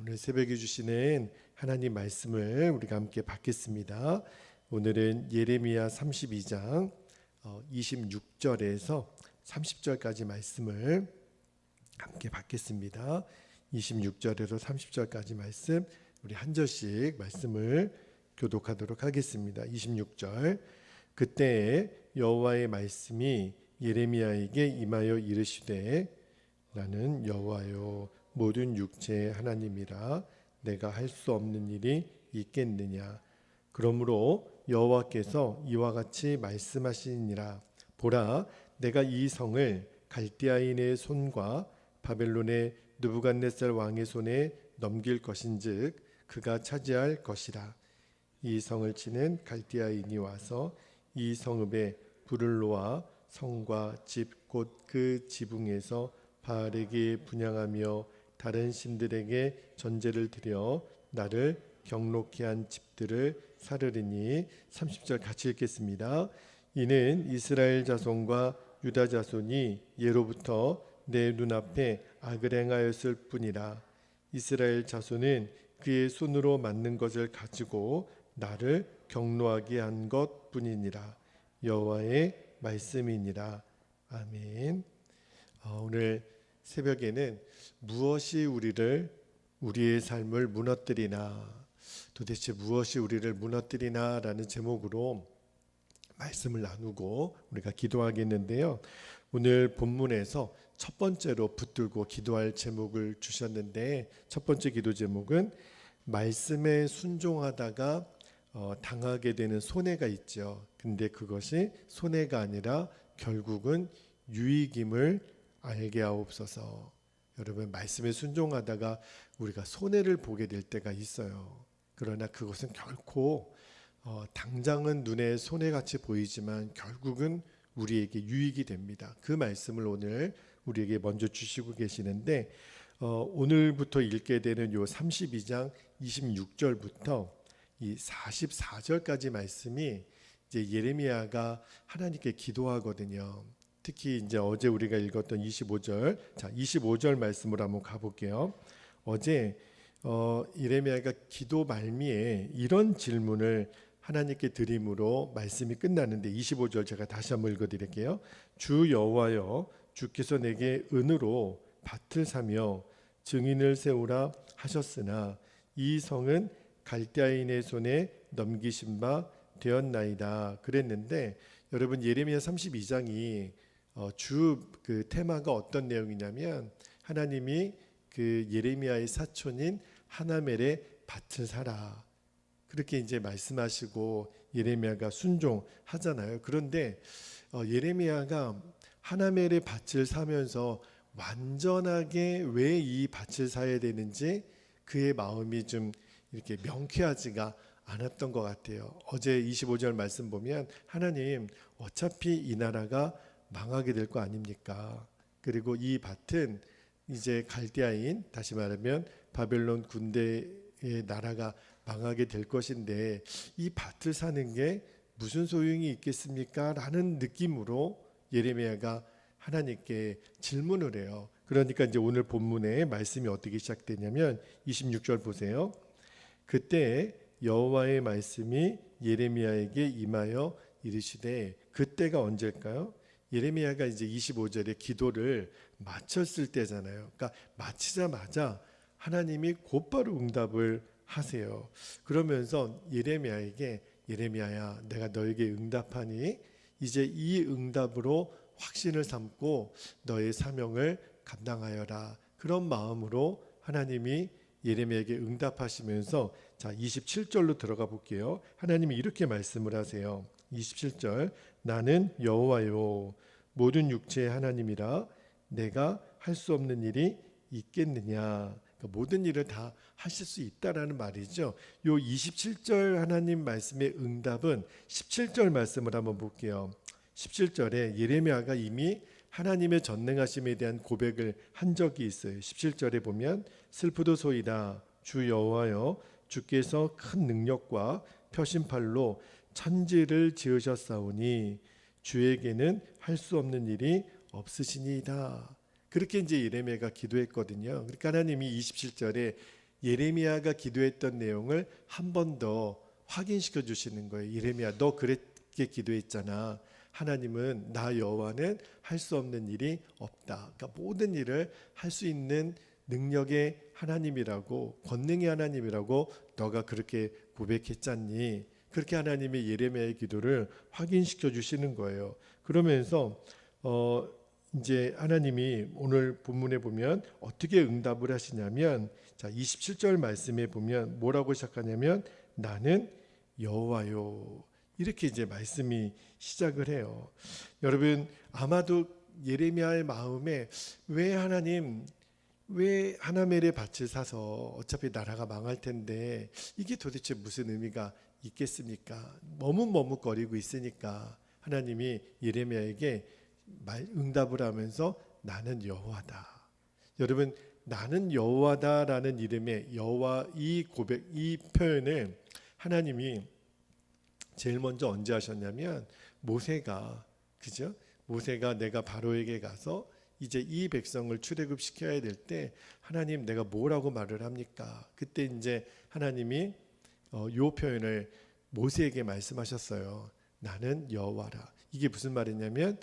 오늘 새벽에 주시는 하나님 말씀을 우리가 함께 받겠습니다. 오늘은 예레미야 32장 26절에서 30절까지 말씀을 함께 받겠습니다. 26절에서 30절까지 말씀 우리 한 절씩 말씀을 교독하도록 하겠습니다. 26절 그때에 여호와의 말씀이 예레미야에게 임하여 이르시되 나는 여호와요 모든 육체의 하나님이라 내가 할 수 없는 일이 있겠느냐. 그러므로 여호와께서 이와 같이 말씀하시니라. 보라, 내가 이 성을 갈대아인의 손과 바벨론의 느부갓네살 왕의 손에 넘길 것인즉 그가 차지할 것이라. 이 성을 치는 갈대아인이 와서 이 성읍에 불을 놓아 성과 집 곧 그 지붕에서 바알에게 분향하며 다른 신들에게 전제를 드려 나를 경록케 한 집들을 사르리니. 30절 같이 읽겠습니다. 이는 이스라엘 자손과 유다 자손이 예로부터 내 눈앞에 악을 행하였을 뿐이라. 이스라엘 자손은 그의 손으로 만든 것을 가지고 나를 경노하게 한 것뿐이니라. 여호와의 말씀이니라. 아멘. 오늘 새벽에는 무엇이 우리의 삶을 무너뜨리나, 도대체 무엇이 우리를 무너뜨리나 라는 제목으로 말씀을 나누고 우리가 기도하겠는데요. 오늘 본문에서 첫 번째로 붙들고 기도할 제목을 주셨는데, 첫 번째 기도 제목은 말씀에 순종하다가 당하게 되는 손해가 있죠. 근데 그것이 손해가 아니라 결국은 유익임을 알게 하옵소서. 여러분, 말씀에 순종하다가 우리가 손해를 보게 될 때가 있어요. 그러나 그것은 결코 당장은 눈에 손해같이 보이지만 결국은 우리에게 유익이 됩니다. 그 말씀을 오늘 우리에게 먼저 주시고 계시는데, 오늘부터 읽게 되는 요 32장 26절부터 이 44절까지 말씀이 이제 예레미야가 하나님께 기도하거든요. 특히 이제 어제 우리가 읽었던 25절, 자 25절 말씀으로 한번 가볼게요. 어제 예레미야가 기도 말미에 이런 질문을 하나님께 드림으로 말씀이 끝나는데, 25절 제가 다시 한번 읽어드릴게요. 주 여호와여, 주께서 내게 은으로 밭을 사며 증인을 세우라 하셨으나 이 성은 갈대아인의 손에 넘기신 바 되었나이다 그랬는데, 여러분 예레미야 32장이 그 테마가 어떤 내용이냐면, 하나님이 그 예레미야의 사촌인 하나멜의 밭을 사라 그렇게 이제 말씀하시고 예레미야가 순종하잖아요. 그런데 예레미야가 하나멜의 밭을 사면서 완전하게 왜 이 밭을 사야 되는지 그의 마음이 좀 이렇게 명쾌하지가 않았던 것 같아요. 어제 25절 말씀 보면 하나님 어차피 이 나라가 망하게 될 거 아닙니까? 그리고 이 밭은 이제 갈대아인, 다시 말하면 바벨론 군대의 나라가 망하게 될 것인데 이 밭을 사는 게 무슨 소용이 있겠습니까? 라는 느낌으로 예레미야가 하나님께 질문을 해요. 그러니까 이제 오늘 본문의 말씀이 어떻게 시작되냐면 26절 보세요. 그때 여호와의 말씀이 예레미야에게 임하여 이르시되, 그때가 언제일까요? 예레미야가 이제 25절에 기도를 마쳤을 때잖아요. 그러니까 마치자마자 하나님이 곧바로 응답을 하세요. 그러면서 예레미야에게, 예레미야야 내가 너에게 응답하니 이제 이 응답으로 확신을 삼고 너의 사명을 감당하여라. 그런 마음으로 하나님이 예레미야에게 응답하시면서, 자 27절로 들어가 볼게요. 하나님이 이렇게 말씀을 하세요. 27절 나는 여호와요 모든 육체의 하나님이라 내가 할 수 없는 일이 있겠느냐. 그러니까 모든 일을 다 하실 수 있다라는 말이죠. 요 27절 하나님 말씀의 응답은 17절 말씀을 한번 볼게요. 17절에 예레미야가 이미 하나님의 전능하심에 대한 고백을 한 적이 있어요. 17절에 보면 슬프도소이다 주 여호와여 주께서 큰 능력과 표심팔로 천지를 지으셨사오니 주에게는 할 수 없는 일이 없으시니이다. 그렇게 이제 예레미야가 기도했거든요. 그러니까 하나님이 27절에 예레미야가 기도했던 내용을 한 번 더 확인시켜 주시는 거예요. 예레미야, 너 그렇게 기도했잖아. 하나님은 나 여호와는 할 수 없는 일이 없다. 그러니까 모든 일을 할 수 있는 능력의 하나님이라고, 권능의 하나님이라고 너가 그렇게 고백했잖니. 그렇게 하나님의 예레미야의 기도를 확인시켜 주시는 거예요. 그러면서 이제 하나님이 오늘 본문에 보면 어떻게 응답을 하시냐면, 자 27절 말씀에 보면 뭐라고 시작하냐면 나는 여호와요, 이렇게 이제 말씀이 시작을 해요. 여러분, 아마도 예레미야의 마음에 왜 하나멜의 밭을 사서 어차피 나라가 망할 텐데 이게 도대체 무슨 의미가 있겠습니까? 머뭇머뭇거리고 있으니까 하나님이 예레미야에게 응답을 하면서 나는 여호와다. 여러분, 나는 여호와다라는 이름의 여호와, 이 고백, 이 표현을 하나님이 제일 먼저 언제 하셨냐면 모세가, 그죠? 모세가 내가 바로에게 가서 이제 이 백성을 출애굽시켜야 될 때 하나님 내가 뭐라고 말을 합니까? 그때 이제 하나님이 요 표현을 모세에게 말씀하셨어요. 나는 여호와라. 이게 무슨 말이냐면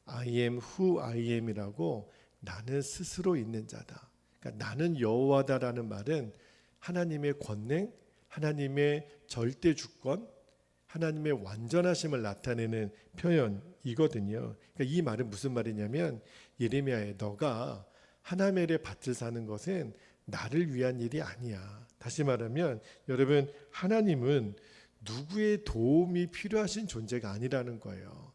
I am who I am이라고, 나는 스스로 있는 자다. 그러니까 나는 여호와다라는 말은 하나님의 권능, 하나님의 절대 주권, 하나님의 완전하심을 나타내는 표현이거든요. 그러니까 이 말은 무슨 말이냐면 예레미야에 너가 하나멜의 밭을 사는 것은 나를 위한 일이 아니야. 다시 말하면 여러분, 하나님은 누구의 도움이 필요하신 존재가 아니라는 거예요.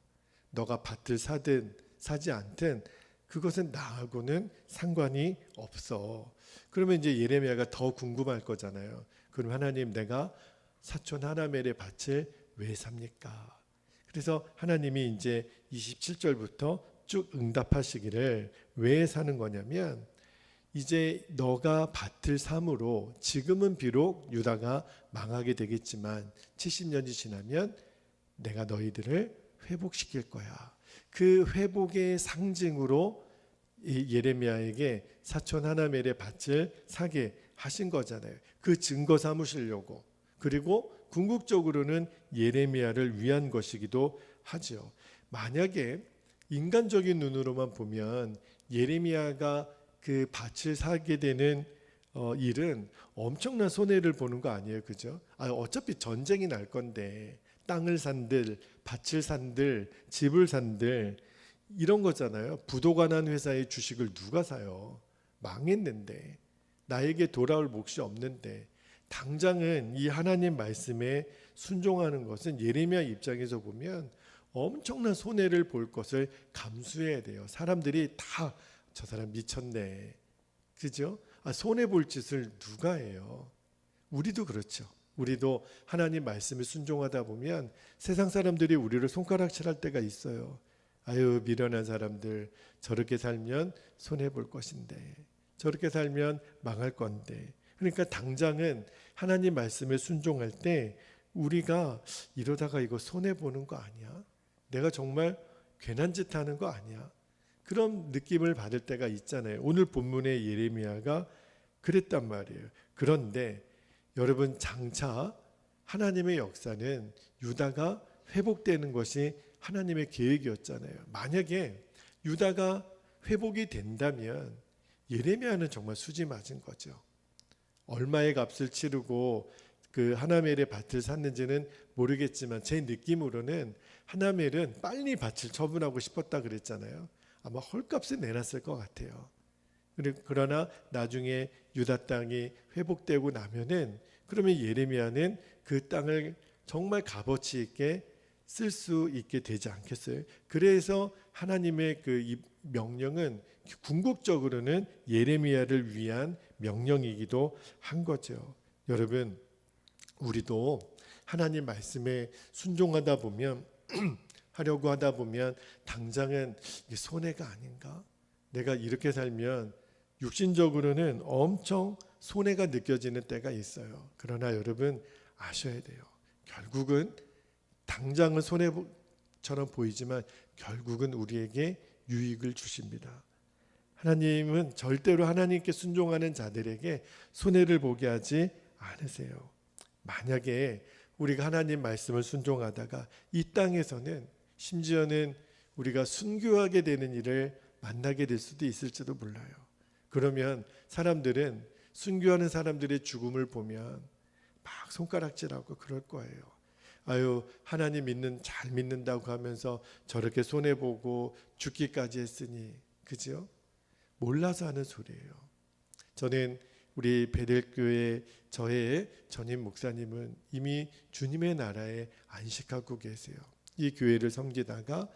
너가 밭을 사든 사지 않든 그것은 나하고는 상관이 없어. 그러면 이제 예레미야가 더 궁금할 거잖아요. 그럼 하나님, 내가 사촌 하나멜의 밭을 왜 삽니까? 그래서 하나님이 이제 27절부터 쭉 응답하시기를, 왜 사는 거냐면 이제 너가 밭을 삼으로 지금은 비록 유다가 망하게 되겠지만 70년이 지나면 내가 너희들을 회복시킬 거야. 그 회복의 상징으로 예레미야에게 사촌 하나멜의 밭을 사게 하신 거잖아요. 그 증거 삼으시려고. 그리고 궁극적으로는 예레미야를 위한 것이기도 하죠. 만약에 인간적인 눈으로만 보면 예레미야가 그 밭을 사게 되는 일은 엄청난 손해를 보는 거 아니에요, 그죠? 어차피 전쟁이 날 건데 땅을 산들, 밭을 산들, 집을 산들 이런 거잖아요. 부도가 난 회사의 주식을 누가 사요? 망했는데, 나에게 돌아올 몫이 없는데. 당장은 이 하나님 말씀에 순종하는 것은 예레미야 입장에서 보면 엄청난 손해를 볼 것을 감수해야 돼요. 사람들이 다 저 사람 미쳤네, 그죠? 손해 볼 짓을 누가 해요? 우리도 그렇죠. 우리도 하나님 말씀에 순종하다 보면 세상 사람들이 우리를 손가락질할 때가 있어요. 아유, 미련한 사람들, 저렇게 살면 손해 볼 것인데, 저렇게 살면 망할 건데. 그러니까 당장은 하나님 말씀에 순종할 때 우리가 이러다가 이거 손해 보는 거 아니야? 내가 정말 괜한 짓 하는 거 아니야? 그런 느낌을 받을 때가 있잖아요. 오늘 본문의 예레미야가 그랬단 말이에요. 그런데 여러분, 장차 하나님의 역사는 유다가 회복되는 것이 하나님의 계획이었잖아요. 만약에 유다가 회복이 된다면 예레미야는 정말 수지 맞은 거죠. 얼마의 값을 치르고 그 하나멜의 밭을 샀는지는 모르겠지만 제 느낌으로는 하나멜은 빨리 밭을 처분하고 싶었다 그랬잖아요. 아마 헐값을 내놨을 것 같아요. 그러나 나중에 유다 땅이 회복되고 나면은, 그러면 예레미야는 그 땅을 정말 값어치 있게 쓸 수 있게 되지 않겠어요? 그래서 하나님의 그 명령은 궁극적으로는 예레미야를 위한 명령이기도 한 거죠. 여러분, 우리도 하나님 말씀에 순종하다 보면 하려고 하다 보면 당장은 이게 손해가 아닌가? 내가 이렇게 살면 육신적으로는 엄청 손해가 느껴지는 때가 있어요. 그러나 여러분 아셔야 돼요. 결국은 당장은 손해처럼 보이지만 결국은 우리에게 유익을 주십니다. 하나님은 절대로 하나님께 순종하는 자들에게 손해를 보게 하지 않으세요. 만약에 우리가 하나님 말씀을 순종하다가 이 땅에서는 심지어는 우리가 순교하게 되는 일을 만나게 될 수도 있을지도 몰라요. 그러면 사람들은 순교하는 사람들의 죽음을 보면 막 손가락질하고 그럴 거예요. 아유, 하나님 잘 믿는다고 하면서 저렇게 손해보고 죽기까지 했으니, 그죠? 몰라서 하는 소리예요. 저는 우리 베델교회 저의 전임 목사님은 이미 주님의 나라에 안식하고 계세요. 이 교회를 섬기다가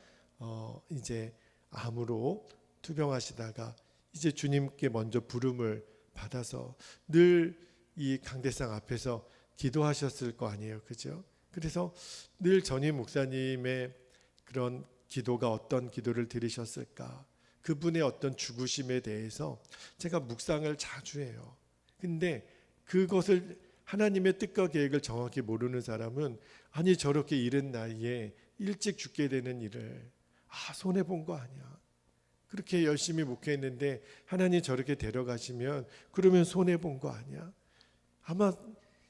이제 암으로 투병하시다가 이제 주님께 먼저 부름을 받아서 늘 이 강대상 앞에서 기도하셨을 거 아니에요, 그죠? 그래서 늘 전임 목사님의 그런 기도가 어떤 기도를 들으셨을까, 그분의 어떤 죽으심에 대해서 제가 묵상을 자주 해요. 근데 그것을 하나님의 뜻과 계획을 정확히 모르는 사람은 아니 저렇게 이른 나이에 일찍 죽게 되는 일을 손해본 거 아니야, 그렇게 열심히 목회했는데 하나님 저렇게 데려가시면 그러면 손해본 거 아니야. 아마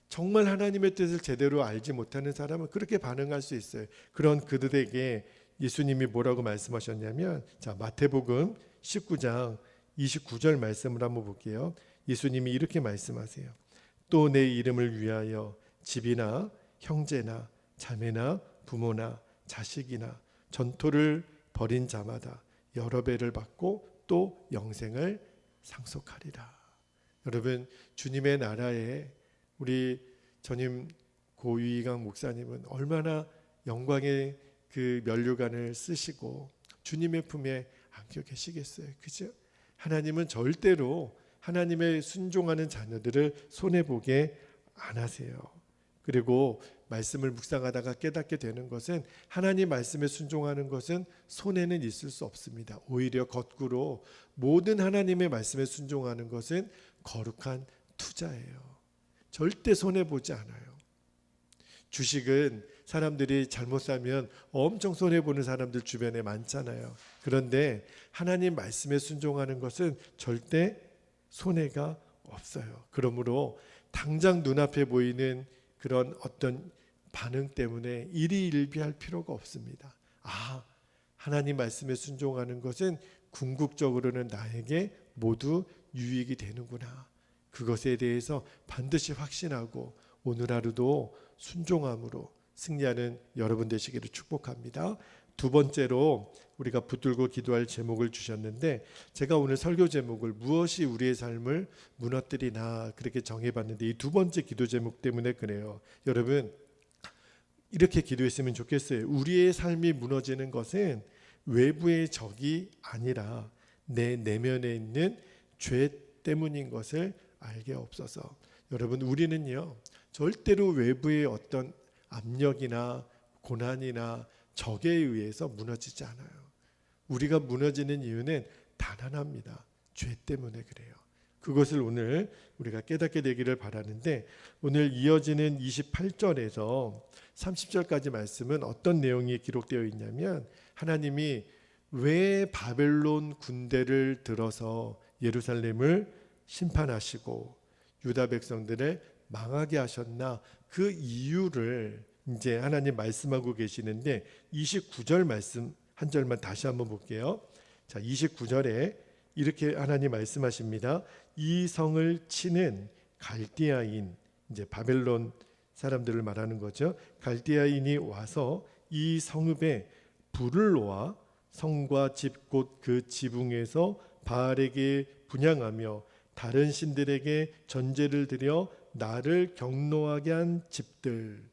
정말 하나님의 뜻을 제대로 알지 못하는 사람은 그렇게 반응할 수 있어요. 그런 그들에게 예수님이 뭐라고 말씀하셨냐면, 자, 마태복음 19장 29절 말씀을 한번 볼게요. 예수님이 이렇게 말씀하세요. 또 내 이름을 위하여 집이나 형제나 자매나 부모나 자식이나 전토를 벌인 자마다 여러 배를 받고 또 영생을 상속하리라. 여러분, 주님의 나라에 우리 전임 고유이강 목사님은 얼마나 영광의 그 면류관을 쓰시고 주님의 품에 안겨 계시겠어요, 그죠? 하나님은 절대로 하나님의 순종하는 자녀들을 손해보게 안 하세요. 그리고 말씀을 묵상하다가 깨닫게 되는 것은 하나님 말씀에 순종하는 것은 손해는 있을 수 없습니다. 오히려 거꾸로 모든 하나님의 말씀에 순종하는 것은 거룩한 투자예요. 절대 손해보지 않아요. 주식은 사람들이 잘못 사면 엄청 손해보는 사람들 주변에 많잖아요. 그런데 하나님 말씀에 순종하는 것은 절대 손해가 없어요. 그러므로 당장 눈앞에 보이는 그런 어떤 반응 때문에 일희일비할 필요가 없습니다. 하나님 말씀에 순종하는 것은 궁극적으로는 나에게 모두 유익이 되는구나. 그것에 대해서 반드시 확신하고 오늘 하루도 순종함으로 승리하는 여러분 되시기를 축복합니다. 두 번째로 우리가 붙들고 기도할 제목을 주셨는데, 제가 오늘 설교 제목을 무엇이 우리의 삶을 무너뜨리나 그렇게 정해봤는데 이 두 번째 기도 제목 때문에 그래요. 여러분, 이렇게 기도했으면 좋겠어요. 우리의 삶이 무너지는 것은 외부의 적이 아니라 내 내면에 있는 죄 때문인 것을 알게 없어서. 여러분, 우리는요 절대로 외부의 어떤 압력이나 고난이나 적에 의해서 무너지지 않아요. 우리가 무너지는 이유는 단 하나입니다. 죄 때문에 그래요. 그것을 오늘 우리가 깨닫게 되기를 바라는데, 오늘 이어지는 28절에서 30절까지 말씀은 어떤 내용이 기록되어 있냐면, 하나님이 왜 바벨론 군대를 들어서 예루살렘을 심판하시고 유다 백성들을 망하게 하셨나, 그 이유를 이제 하나님 말씀하고 계시는데 29절 말씀 한 절만 다시 한번 볼게요. 자, 29절에 이렇게 하나님 말씀하십니다. 이 성을 치는 갈디아인, 이제 바벨론 사람들을 말하는 거죠. 갈디아인이 와서 이 성읍에 불을 놓아 성과 집 곧 그 지붕에서 바알에게 분향하며 다른 신들에게 전제를 드려 나를 경노하게 한 집들,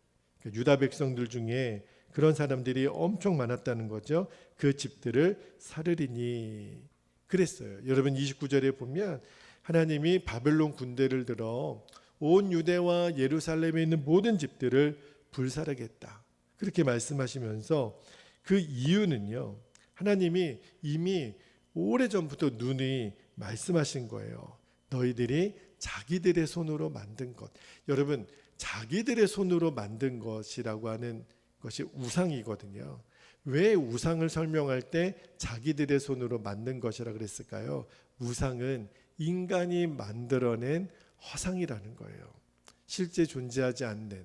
유다 백성들 중에 그런 사람들이 엄청 많았다는 거죠. 그 집들을 사르리니 그랬어요. 여러분, 29절에 보면 하나님이 바벨론 군대를 들어 온 유대와 예루살렘에 있는 모든 집들을 불사르겠다, 그렇게 말씀하시면서 그 이유는요, 하나님이 이미 오래전부터 누누이 말씀하신 거예요. 너희들이 자기들의 손으로 만든 것. 여러분, 자기들의 손으로 만든 것이라고 하는 것이 우상이거든요. 왜 우상을 설명할 때 자기들의 손으로 만든 것이라 그랬을까요? 우상은 인간이 만들어낸 허상이라는 거예요. 실제 존재하지 않는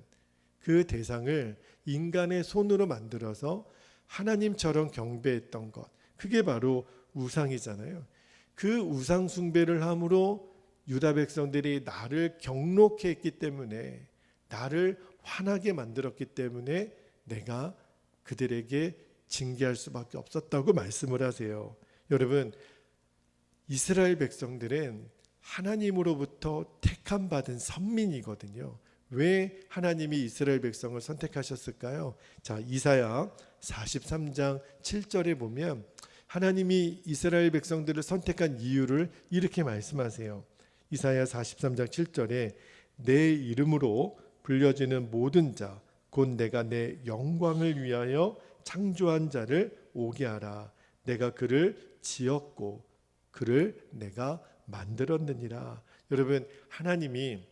그 대상을 인간의 손으로 만들어서 하나님처럼 경배했던 것, 그게 바로 우상이잖아요. 그 우상 숭배를 함으로 유다 백성들이 나를 경록해 했기 때문에, 나를 화나게 만들었기 때문에 내가 그들에게 징계할 수밖에 없었다고 말씀을 하세요. 여러분, 이스라엘 백성들은 하나님으로부터 택함 받은 선민이거든요. 왜 하나님이 이스라엘 백성을 선택하셨을까요? 자, 이사야 43장 7절에 보면 하나님이 이스라엘 백성들을 선택한 이유를 이렇게 말씀하세요. 이사야 43장 7절에 내 이름으로 불려지는 모든 자, 곧 내가 내 영광을 위하여 창조한 자를 오게 하라. 내가 그를 지었고 그를 내가 만들었느니라. 여러분, 하나님이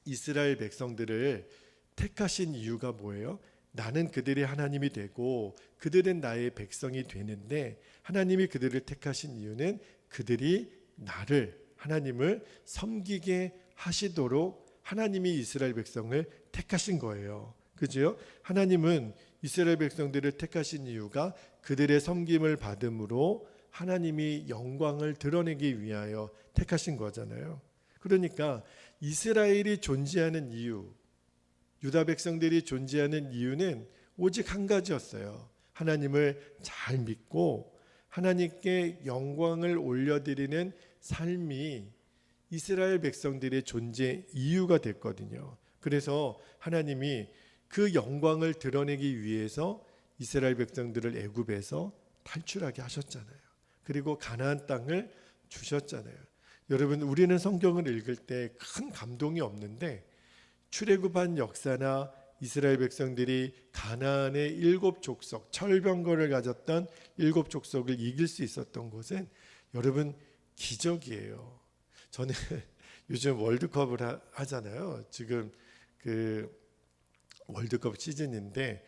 이스라엘 백성들을 택하신 이유가 뭐예요? 나는 그들의 하나님이 되고 그들은 나의 백성이 되는데, 하나님이 그들을 택하신 이유는 그들이 나를, 하나님을 섬기게 하시도록 하나님이 이스라엘 백성을 택하신 거예요. 그죠? 하나님은 이스라엘 백성들을 택하신 이유가 그들의 섬김을 받음으로 하나님이 영광을 드러내기 위하여 택하신 거잖아요. 그러니까 이스라엘이 존재하는 이유, 유다 백성들이 존재하는 이유는 오직 한 가지였어요. 하나님을 잘 믿고 하나님께 영광을 올려드리는 삶이 이스라엘 백성들의 존재 이유가 됐거든요. 그래서 하나님이 그 영광을 드러내기 위해서 이스라엘 백성들을 애굽에서 탈출하게 하셨잖아요. 그리고 가나안 땅을 주셨잖아요. 여러분, 우리는 성경을 읽을 때 큰 감동이 없는데 출애굽한 역사나 이스라엘 백성들이 가나안의 7족속, 철병거를 가졌던 7족속을 이길 수 있었던 것은 여러분 기적이에요. 저는 요즘 월드컵을 하잖아요. 지금 그 월드컵 시즌인데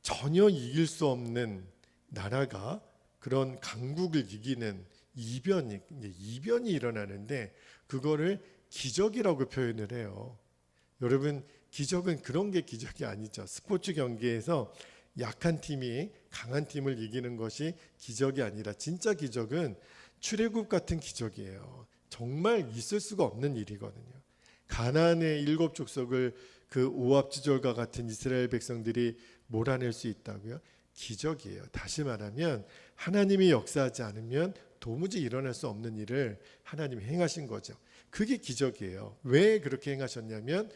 전혀 이길 수 없는 나라가 그런 강국을 이기는 이변이 일어나는데 그거를 기적이라고 표현을 해요. 여러분, 기적은 그런 게 기적이 아니죠. 스포츠 경기에서 약한 팀이 강한 팀을 이기는 것이 기적이 아니라 진짜 기적은 출애굽 같은 기적이에요. 정말 있을 수가 없는 일이거든요. 가나안의 7족속을 그 오합지졸과 같은 이스라엘 백성들이 몰아낼 수 있다고요? 기적이에요. 다시 말하면 하나님이 역사하지 않으면 도무지 일어날 수 없는 일을 하나님이 행하신 거죠. 그게 기적이에요. 왜 그렇게 행하셨냐면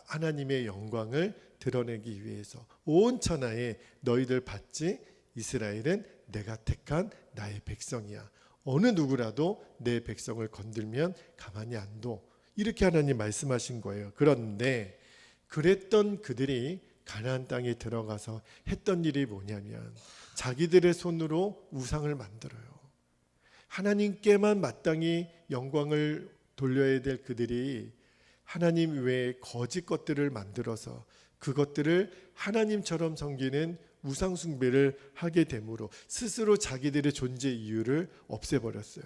하나님의 영광을 드러내기 위해서. 온 천하에 너희들 봤지? 이스라엘은 내가 택한 나의 백성이야. 어느 누구라도 내 백성을 건들면 가만히 안 둬. 이렇게 하나님 말씀하신 거예요. 그런데 그랬던 그들이 가나안 땅에 들어가서 했던 일이 뭐냐면 자기들의 손으로 우상을 만들어요. 하나님께만 마땅히 영광을 돌려야 될 그들이 하나님 외에 거짓 것들을 만들어서 그것들을 하나님처럼 섬기는 우상 숭배를 하게 되므로 스스로 자기들의 존재 이유를 없애버렸어요.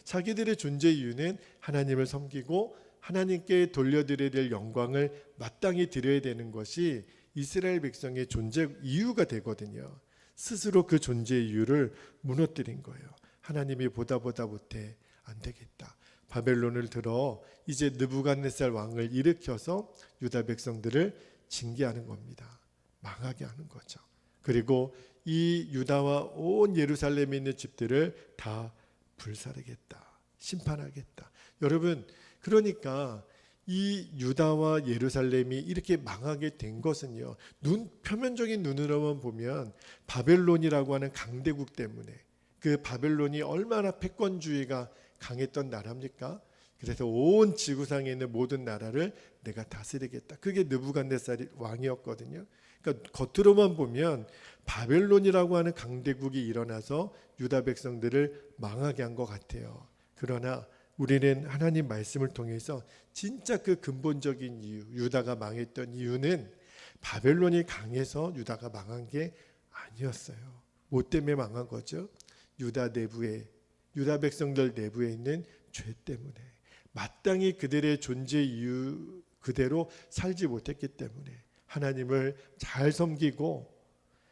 자기들의 존재 이유는 하나님을 섬기고 하나님께 돌려드려야 될 영광을 마땅히 드려야 되는 것이 이스라엘 백성의 존재 이유가 되거든요. 스스로 그 존재 이유를 무너뜨린 거예요. 하나님이 보다 못해 안 되겠다. 바벨론을 들어 이제 느부갓네살 왕을 일으켜서 유다 백성들을 징계하는 겁니다. 망하게 하는 거죠. 그리고 이 유다와 온 예루살렘에 있는 집들을 다 불사르겠다. 심판하겠다. 여러분, 그러니까 이 유다와 예루살렘이 이렇게 망하게 된 것은요, 표면적인 눈으로만 보면 바벨론이라고 하는 강대국 때문에, 그 바벨론이 얼마나 패권주의가 강했던 나라입니까? 그래서 온 지구상에 있는 모든 나라를 내가 다스리겠다. 그게 느부갓네살 왕이었거든요. 그러니까 겉으로만 보면 바벨론이라고 하는 강대국이 일어나서 유다 백성들을 망하게 한 것 같아요. 그러나 우리는 하나님 말씀을 통해서 진짜 그 근본적인 이유, 유다가 망했던 이유는 바벨론이 강해서 유다가 망한 게 아니었어요. 뭐 때문에 망한 거죠? 유다 내부에 유다 백성들 내부에 있는 죄 때문에, 마땅히 그들의 존재 이유 그대로 살지 못했기 때문에, 하나님을 잘 섬기고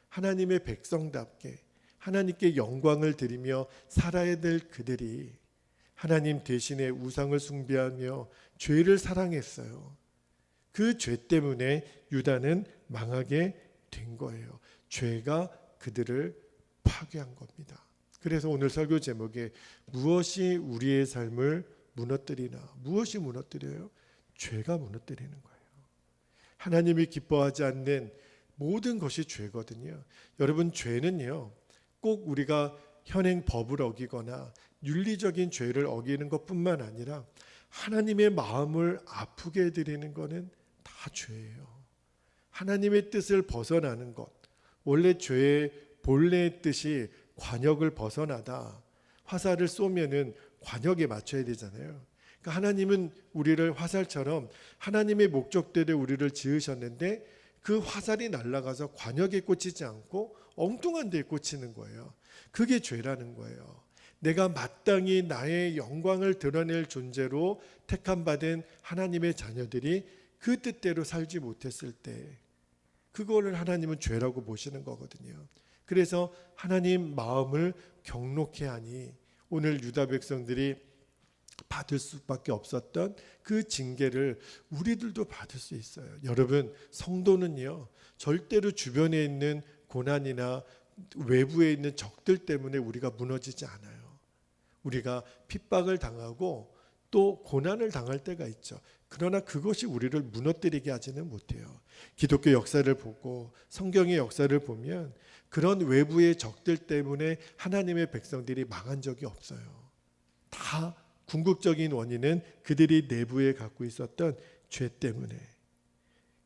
하나님의 백성답게 하나님께 영광을 드리며 살아야 될 그들이 하나님 대신에 우상을 숭배하며 죄를 사랑했어요. 그 죄 때문에 유다는 망하게 된 거예요. 죄가 그들을 파괴한 겁니다. 그래서 오늘 설교 제목에 무엇이 우리의 삶을 무너뜨리나? 무엇이 무너뜨려요? 죄가 무너뜨리는 거예요. 하나님이 기뻐하지 않는 모든 것이 죄거든요. 여러분, 죄는요, 꼭 우리가 현행 법을 어기거나 윤리적인 죄를 어기는 것뿐만 아니라 하나님의 마음을 아프게 해드리는 것은 다 죄예요. 하나님의 뜻을 벗어나는 것, 원래 죄의 본래의 뜻이 관역을 벗어나다 화살을 쏘면은 관역에 맞춰야 되잖아요. 그러니까 하나님은 우리를 화살처럼 하나님의 목적대로 우리를 지으셨는데 그 화살이 날아가서 관역에 꽂히지 않고 엉뚱한 데에 꽂히는 거예요. 그게 죄라는 거예요. 내가 마땅히 나의 영광을 드러낼 존재로 택함받은 하나님의 자녀들이 그 뜻대로 살지 못했을 때 그거를 하나님은 죄라고 보시는 거거든요. 그래서 하나님 마음을 경록해 하니 오늘 유다 백성들이 받을 수밖에 없었던 그 징계를 우리들도 받을 수 있어요. 여러분, 성도는요, 절대로 주변에 있는 고난이나 외부에 있는 적들 때문에 우리가 무너지지 않아요. 우리가 핍박을 당하고 또 고난을 당할 때가 있죠. 그러나 그것이 우리를 무너뜨리게 하지는 못해요. 기독교 역사를 보고 성경의 역사를 보면 그런 외부의 적들 때문에 하나님의 백성들이 망한 적이 없어요. 다 궁극적인 원인은 그들이 내부에 갖고 있었던 죄 때문에,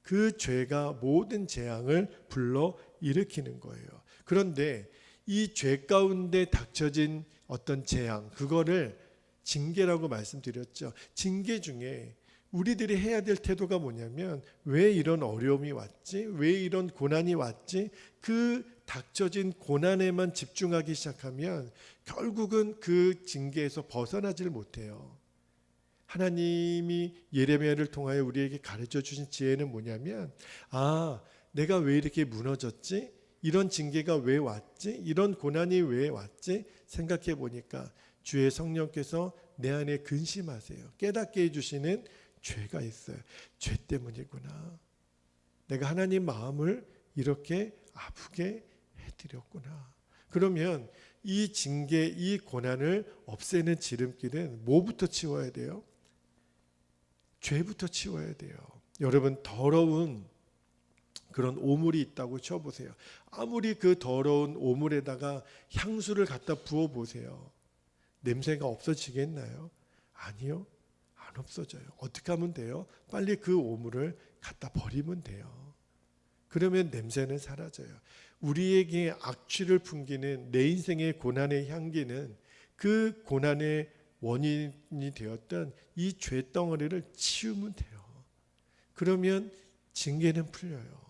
그 죄가 모든 재앙을 불러 일으키는 거예요. 그런데 이 죄 가운데 닥쳐진 어떤 재앙, 그거를 징계라고 말씀드렸죠. 징계 중에 우리들이 해야 될 태도가 뭐냐면, 왜 이런 어려움이 왔지? 왜 이런 고난이 왔지? 그 닥쳐진 고난에만 집중하기 시작하면 결국은 그 징계에서 벗어나질 못해요. 하나님이 예레미야를 통하여 우리에게 가르쳐 주신 지혜는 뭐냐면, 내가 왜 이렇게 무너졌지? 이런 징계가 왜 왔지? 이런 고난이 왜 왔지? 생각해 보니까 주의 성령께서 내 안에 근심하세요. 깨닫게 해주시는 죄가 있어요. 죄 때문이구나. 내가 하나님 마음을 이렇게 아프게 해드렸구나. 그러면 이 징계, 이 고난을 없애는 지름길은 뭐부터 치워야 돼요? 죄부터 치워야 돼요. 여러분, 더러운 그런 오물이 있다고 쳐보세요. 아무리 그 더러운 오물에다가 향수를 갖다 부어보세요. 냄새가 없어지겠나요? 아니요, 안 없어져요. 어떻게 하면 돼요? 빨리 그 오물을 갖다 버리면 돼요. 그러면 냄새는 사라져요. 우리에게 악취를 풍기는 내 인생의 고난의 향기는 그 고난의 원인이 되었던 이 죄덩어리를 치우면 돼요. 그러면 징계는 풀려요.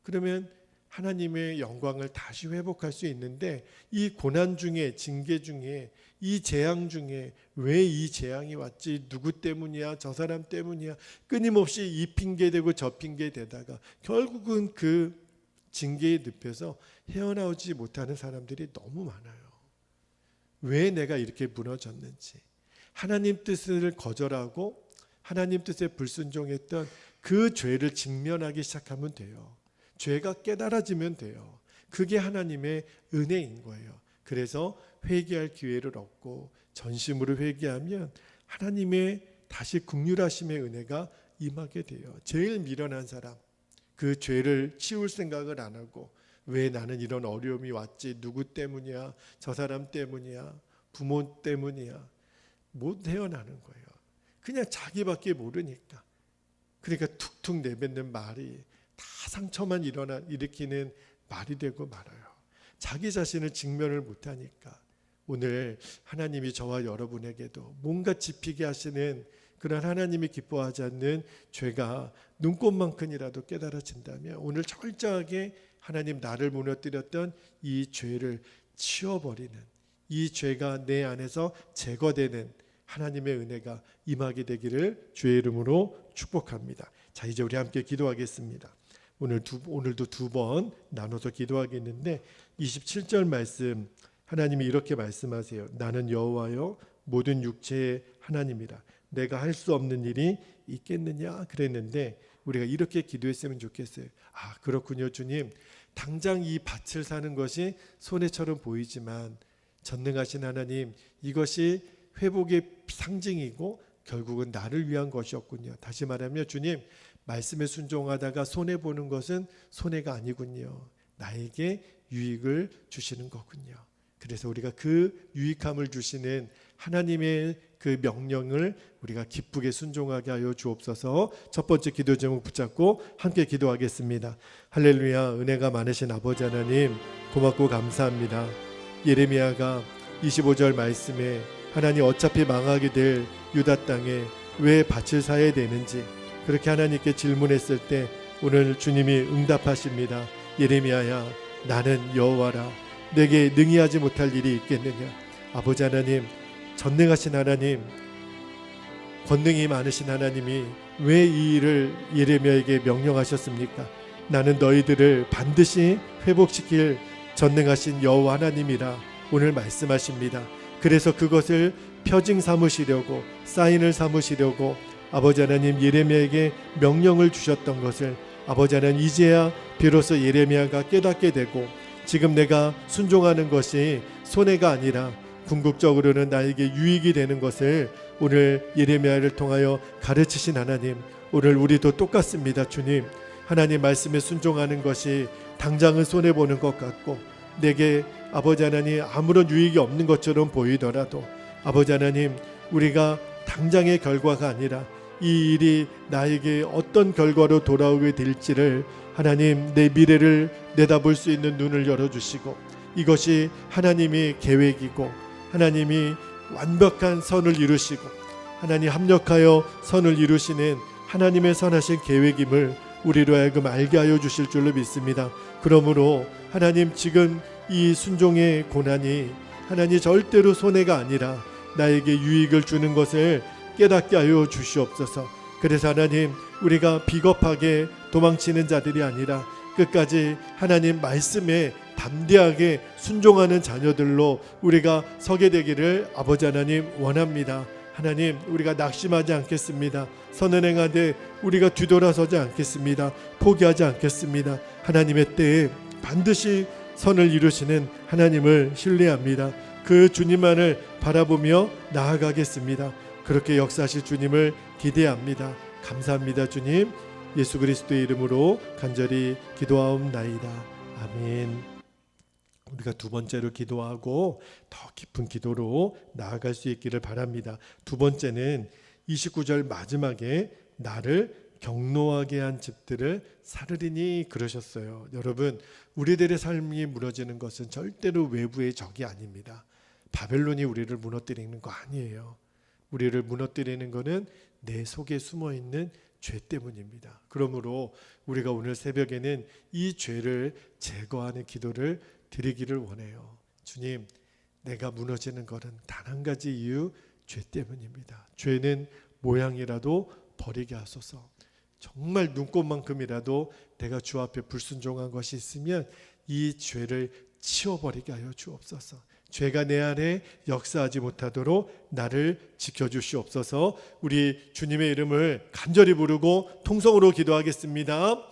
그러면 하나님의 영광을 다시 회복할 수 있는데, 이 고난 중에, 징계 중에, 이 재앙 중에 왜 이 재앙이 왔지? 누구 때문이야? 저 사람 때문이야? 끊임없이 이 핑계 대고 저 핑계 대다가 결국은 그 징계에 늪에서 헤어나오지 못하는 사람들이 너무 많아요. 왜 내가 이렇게 무너졌는지, 하나님 뜻을 거절하고 하나님 뜻에 불순종했던 그 죄를 직면하기 시작하면 돼요. 죄가 깨달아지면 돼요. 그게 하나님의 은혜인 거예요. 그래서 회개할 기회를 얻고 전심으로 회개하면 하나님의 다시 긍휼하심의 은혜가 임하게 돼요. 제일 미련한 사람, 그 죄를 치울 생각을 안 하고, 왜 나는 이런 어려움이 왔지? 누구 때문이야? 저 사람 때문이야? 부모 때문이야? 못 헤어나는 거예요. 그냥 자기밖에 모르니까. 그러니까 툭툭 내뱉는 말이 다 상처만 일으키는 말이 되고 말아요. 자기 자신을 직면을 못하니까. 오늘 하나님이 저와 여러분에게도 뭔가 짚히게 하시는 그런 하나님이 기뻐하지 않는 죄가 눈꽃만큼이라도 깨달아진다면, 오늘 철저하게 하나님 나를 무너뜨렸던 이 죄를 치워버리는, 이 죄가 내 안에서 제거되는 하나님의 은혜가 임하게 되기를 주의 이름으로 축복합니다. 자, 이제 우리 함께 기도하겠습니다. 오늘도 두 번 나눠서 기도하겠는데 27절 말씀 하나님이 이렇게 말씀하세요. 나는 여호와여 모든 육체의 하나님이라. 내가 할 수 없는 일이 있겠느냐 그랬는데 우리가 이렇게 기도했으면 좋겠어요. 아, 그렇군요 주님. 당장 이 밭을 사는 것이 손해처럼 보이지만 전능하신 하나님, 이것이 회복의 상징이고 결국은 나를 위한 것이었군요. 다시 말하면 주님, 말씀에 순종하다가 손해보는 것은 손해가 아니군요. 나에게 유익을 주시는 거군요. 그래서 우리가 그 유익함을 주시는 하나님의 그 명령을 우리가 기쁘게 순종하게 하여 주옵소서. 첫 번째 기도 제목 붙잡고 함께 기도하겠습니다. 할렐루야. 은혜가 많으신 아버지 하나님, 고맙고 감사합니다. 예레미야가 25절 말씀에 하나님, 어차피 망하게 될 유다 땅에 왜 밭을 사야 되는지 그렇게 하나님께 질문했을 때 오늘 주님이 응답하십니다. 예레미야야, 나는 여호와라. 내게 능히 하지 못할 일이 있겠느냐. 아버지 하나님, 전능하신 하나님, 권능이 많으신 하나님이 왜 이 일을 예레미야에게 명령하셨습니까? 나는 너희들을 반드시 회복시킬 전능하신 여호와 하나님이라 오늘 말씀하십니다. 그래서 그것을 표징 삼으시려고, 사인을 삼으시려고 아버지 하나님 예레미야에게 명령을 주셨던 것을 아버지 하나님 이제야 비로소 예레미야가 깨닫게 되고, 지금 내가 순종하는 것이 손해가 아니라 궁극적으로는 나에게 유익이 되는 것을 오늘 예레미야를 통하여 가르치신 하나님, 오늘 우리도 똑같습니다. 주님, 하나님 말씀에 순종하는 것이 당장은 손해보는 것 같고 내게 아버지 하나님 아무런 유익이 없는 것처럼 보이더라도 아버지 하나님, 우리가 당장의 결과가 아니라 이 일이 나에게 어떤 결과로 돌아오게 될지를 하나님, 내 미래를 내다볼 수 있는 눈을 열어주시고, 이것이 하나님의 계획이고 하나님이 완벽한 선을 이루시고 하나님 합력하여 선을 이루시는 하나님의 선하신 계획임을 우리로 하여금 알게 하여 주실 줄로 믿습니다. 그러므로 하나님, 지금 이 순종의 고난이 하나님 절대로 손해가 아니라 나에게 유익을 주는 것을 깨닫게 하여 주시옵소서. 그래서 하나님, 우리가 비겁하게 도망치는 자들이 아니라 끝까지 하나님 말씀에 담대하게 순종하는 자녀들로 우리가 서게 되기를 아버지 하나님 원합니다. 하나님, 우리가 낙심하지 않겠습니다. 선을 행하되 우리가 뒤돌아서지 않겠습니다. 포기하지 않겠습니다. 하나님의 때에 반드시 선을 이루시는 하나님을 신뢰합니다. 그 주님만을 바라보며 나아가겠습니다. 그렇게 역사하실 주님을 기대합니다. 감사합니다. 주님, 예수 그리스도의 이름으로 간절히 기도하옵나이다. 아멘. 우리가 두 번째로 기도하고 더 깊은 기도로 나아갈 수 있기를 바랍니다. 두 번째는 29절 마지막에 나를 경노하게 한 집들을 사르리니 그러셨어요. 여러분, 우리들의 삶이 무너지는 것은 절대로 외부의 적이 아닙니다. 바벨론이 우리를 무너뜨리는 거 아니에요. 우리를 무너뜨리는 것은 내 속에 숨어있는 죄 때문입니다. 그러므로 우리가 오늘 새벽에는 이 죄를 제거하는 기도를 드리기를 원해요. 주님, 내가 무너지는 것은 단 한 가지 이유, 죄 때문입니다. 죄는 모양이라도 버리게 하소서. 정말 눈꽃만큼이라도 내가 주 앞에 불순종한 것이 있으면 이 죄를 치워버리게 하여 주옵소서. 죄가 내 안에 역사하지 못하도록 나를 지켜주시옵소서. 우리 주님의 이름을 간절히 부르고 통성으로 기도하겠습니다.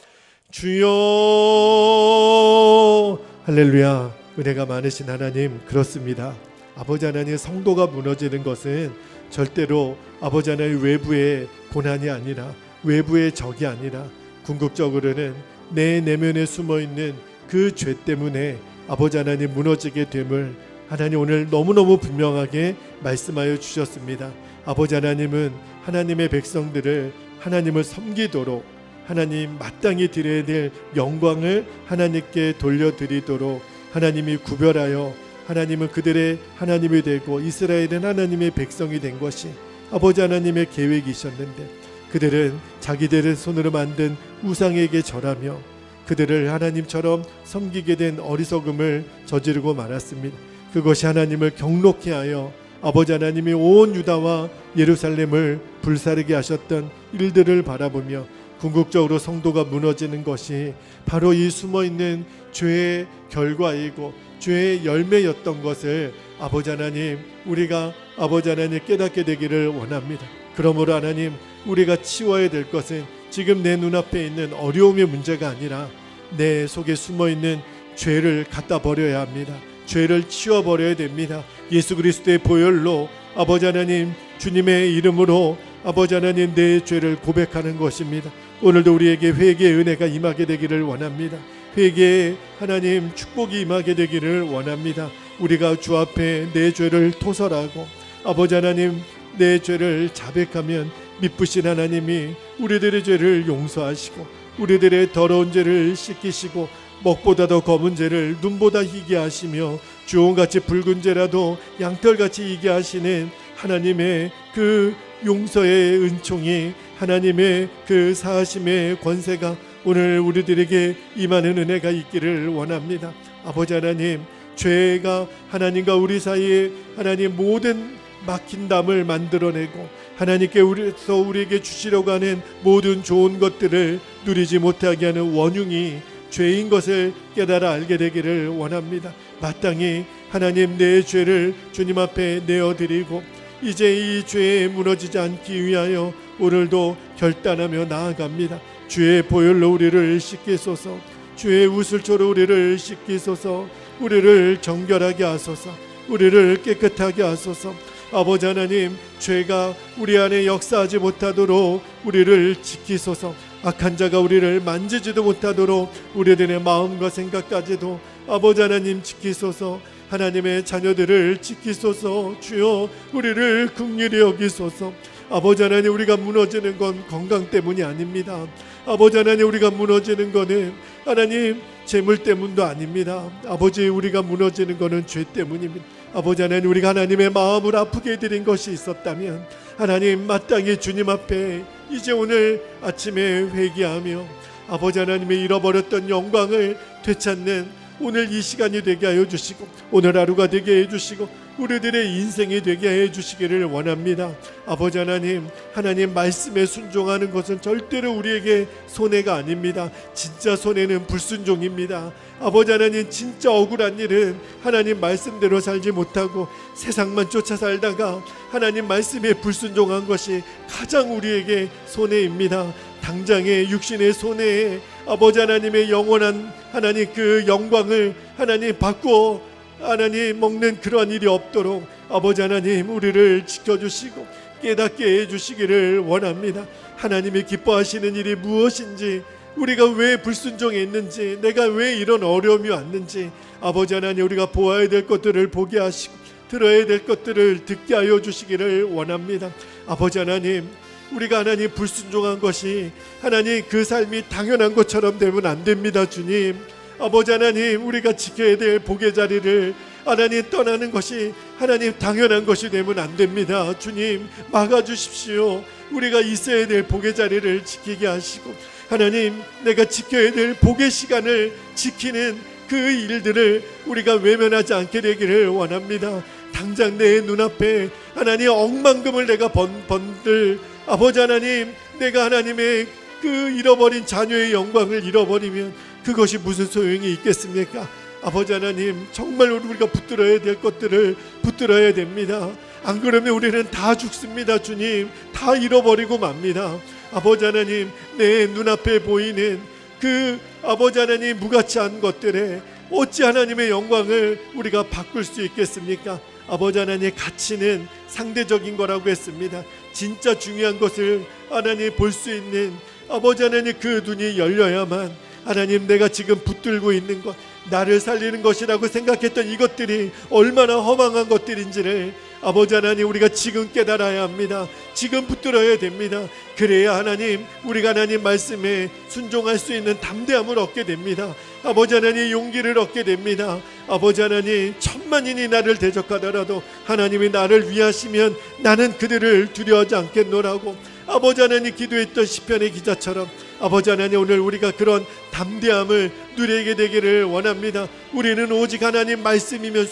주여. 할렐루야. 은혜가 많으신 하나님, 그렇습니다. 아버지 하나님, 성도가 무너지는 것은 절대로 아버지 하나님 외부의 고난이 아니라, 외부의 적이 아니라 궁극적으로는 내 내면에 숨어있는 그 죄 때문에 아버지 하나님 무너지게 됨을 하나님 오늘 너무너무 분명하게 말씀하여 주셨습니다. 아버지 하나님은 하나님의 백성들을 하나님을 섬기도록, 하나님 마땅히 드려야 될 영광을 하나님께 돌려드리도록 하나님이 구별하여 하나님은 그들의 하나님이 되고 이스라엘은 하나님의 백성이 된 것이 아버지 하나님의 계획이셨는데, 그들은 자기들의 손으로 만든 우상에게 절하며 그들을 하나님처럼 섬기게 된 어리석음을 저지르고 말았습니다. 그것이 하나님을 경록케 하여 아버지 하나님이 온 유다와 예루살렘을 불사르게 하셨던 일들을 바라보며 궁극적으로 성도가 무너지는 것이 바로 이 숨어있는 죄의 결과이고 죄의 열매였던 것을 아버지 하나님, 우리가 아버지 하나님 깨닫게 되기를 원합니다. 그러므로 하나님, 우리가 치워야 될 것은 지금 내 눈앞에 있는 어려움의 문제가 아니라 내 속에 숨어있는 죄를 갖다 버려야 합니다. 죄를 치워버려야 됩니다. 예수 그리스도의 보혈로 아버지 하나님, 주님의 이름으로 아버지 하나님, 내 죄를 고백하는 것입니다. 오늘도 우리에게 회개의 은혜가 임하게 되기를 원합니다. 회개의 하나님 축복이 임하게 되기를 원합니다. 우리가 주 앞에 내 죄를 토설하고 아버지 하나님, 내 죄를 자백하면 미쁘신 하나님이 우리들의 죄를 용서하시고 우리들의 더러운 죄를 씻기시고 먹보다 더 검은 죄를 눈보다 희게 하시며 주홍같이 붉은 죄라도 양털같이 희게 하시는 하나님의 그 용서의 은총이, 하나님의 그 사하심의 권세가 오늘 우리들에게 임하는 은혜가 있기를 원합니다. 아버지 하나님, 죄가 하나님과 우리 사이에 하나님 모든 막힌 담을 만들어내고 하나님께 우리에게 주시려고 하는 모든 좋은 것들을 누리지 못하게 하는 원흉이 죄인 것을 깨달아 알게 되기를 원합니다. 마땅히 하나님, 내 죄를 주님 앞에 내어드리고 이제 이 죄에 무너지지 않기 위하여 오늘도 결단하며 나아갑니다. 주의 보혈로 우리를 씻기소서, 주의 우슬초로 우리를 씻기소서, 우리를 정결하게 하소서, 우리를 깨끗하게 하소서. 아버지 하나님, 죄가 우리 안에 역사하지 못하도록 우리를 지키소서. 악한 자가 우리를 만지지도 못하도록 우리들의 마음과 생각까지도 아버지 하나님 지키소서. 하나님의 자녀들을 지키소서. 주여, 우리를 긍휼히 여기소서. 아버지 하나님, 우리가 무너지는 건 건강 때문이 아닙니다. 아버지 하나님, 우리가 무너지는 거는 하나님 재물 때문도 아닙니다. 아버지, 우리가 무너지는 거는 죄 때문입니다. 아버지 하나님, 우리가 하나님의 마음을 아프게 해드린 것이 있었다면 하나님, 마땅히 주님 앞에 이제 오늘 아침에 회개하며 아버지 하나님의 잃어버렸던 영광을 되찾는 오늘 이 시간이 되게 하여 주시고 오늘 하루가 되게 해주시고 우리들의 인생이 되게 해주시기를 원합니다. 아버지 하나님, 하나님 말씀에 순종하는 것은 절대로 우리에게 손해가 아닙니다. 진짜 손해는 불순종입니다. 아버지 하나님, 진짜 억울한 일은 하나님 말씀대로 살지 못하고 세상만 쫓아 살다가 하나님 말씀에 불순종한 것이 가장 우리에게 손해입니다. 당장의 육신의 손해에 아버지 하나님의 영원한 하나님 그 영광을 하나님 받고 하나님 먹는 그러한 일이 없도록 아버지 하나님, 우리를 지켜주시고 깨닫게 해주시기를 원합니다. 하나님이 기뻐하시는 일이 무엇인지, 우리가 왜 불순종했는지, 내가 왜 이런 어려움이 왔는지 아버지 하나님, 우리가 보아야 될 것들을 보게 하시고 들어야 될 것들을 듣게 하여 주시기를 원합니다. 아버지 하나님, 우리가 하나님 불순종한 것이 하나님 그 삶이 당연한 것처럼 되면 안 됩니다. 주님, 아버지 하나님, 우리가 지켜야 될 복의 자리를 하나님 떠나는 것이 하나님 당연한 것이 되면 안 됩니다. 주님, 막아주십시오. 우리가 있어야 될 복의 자리를 지키게 하시고 하나님, 내가 지켜야 될 복의 시간을 지키는 그 일들을 우리가 외면하지 않게 되기를 원합니다. 당장 내 눈앞에 하나님 억만금을 내가 번들 아버지 하나님, 내가 하나님의 그 잃어버린 자녀의 영광을 잃어버리면 그것이 무슨 소용이 있겠습니까? 아버지 하나님, 정말 우리가 붙들어야 될 것들을 붙들어야 됩니다. 안 그러면 우리는 다 죽습니다. 주님, 다 잃어버리고 맙니다. 아버지 하나님, 내 눈앞에 보이는 그 아버지 하나님 무가치한 것들에 어찌 하나님의 영광을 우리가 바꿀 수 있겠습니까? 아버지 하나님의 가치는 상대적인 거라고 했습니다. 진짜 중요한 것을 하나님 볼 수 있는 아버지 하나님 그 눈이 열려야만 하나님, 내가 지금 붙들고 있는 것, 나를 살리는 것이라고 생각했던 이것들이 얼마나 허망한 것들인지를 아버지 하나님, 우리가 지금 깨달아야 합니다. 지금 붙들어야 됩니다. 그래야 하나님, 우리가 하나님 말씀에 순종할 수 있는 담대함을 얻게 됩니다. 아버지 하나님, 용기를 얻게 됩니다. 아버지 하나님, 천만인이 나를 대적하더라도 하나님이 나를 위하시면 나는 그들을 두려워하지 않겠노라고 아버지 하나님 기도했던 시편의 기자처럼 아버지 하나님 오늘 우리가 그런 담대함을 누리게 되기를 원합니다. 우리는 오직 하나님 말씀이면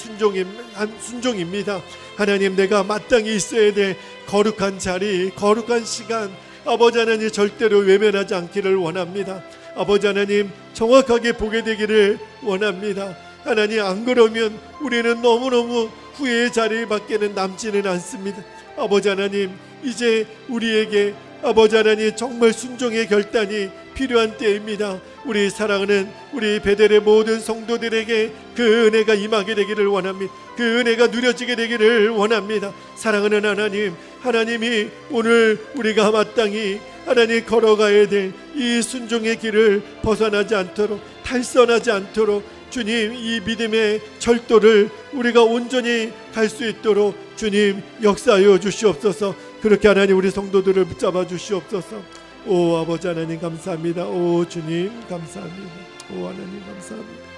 순종입니다. 하나님 내가 마땅히 있어야 될 거룩한 자리, 거룩한 시간 아버지 하나님 절대로 외면하지 않기를 원합니다. 아버지 하나님 정확하게 보게 되기를 원합니다. 하나님 안 그러면 우리는 너무너무 후회의 자리밖에는 남지는 않습니다. 아버지 하나님 이제 우리에게 아버지 하나님 정말 순종의 결단이 필요한 때입니다. 우리 사랑하는 우리 베델의 모든 성도들에게 그 은혜가 임하게 되기를 원합니다. 그 은혜가 누려지게 되기를 원합니다. 사랑하는 하나님, 하나님이 오늘 우리가 마땅히 하나님 걸어가야 될 이 순종의 길을 벗어나지 않도록 탈선하지 않도록 주님 이 믿음의 절도를 우리가 온전히 갈 수 있도록 주님 역사하여 주시옵소서. 그렇게 하나님 우리 성도들을 붙잡아 주시옵소서. 오 아버지 하나님 감사합니다. 오 주님 감사합니다. 오 하나님 감사합니다.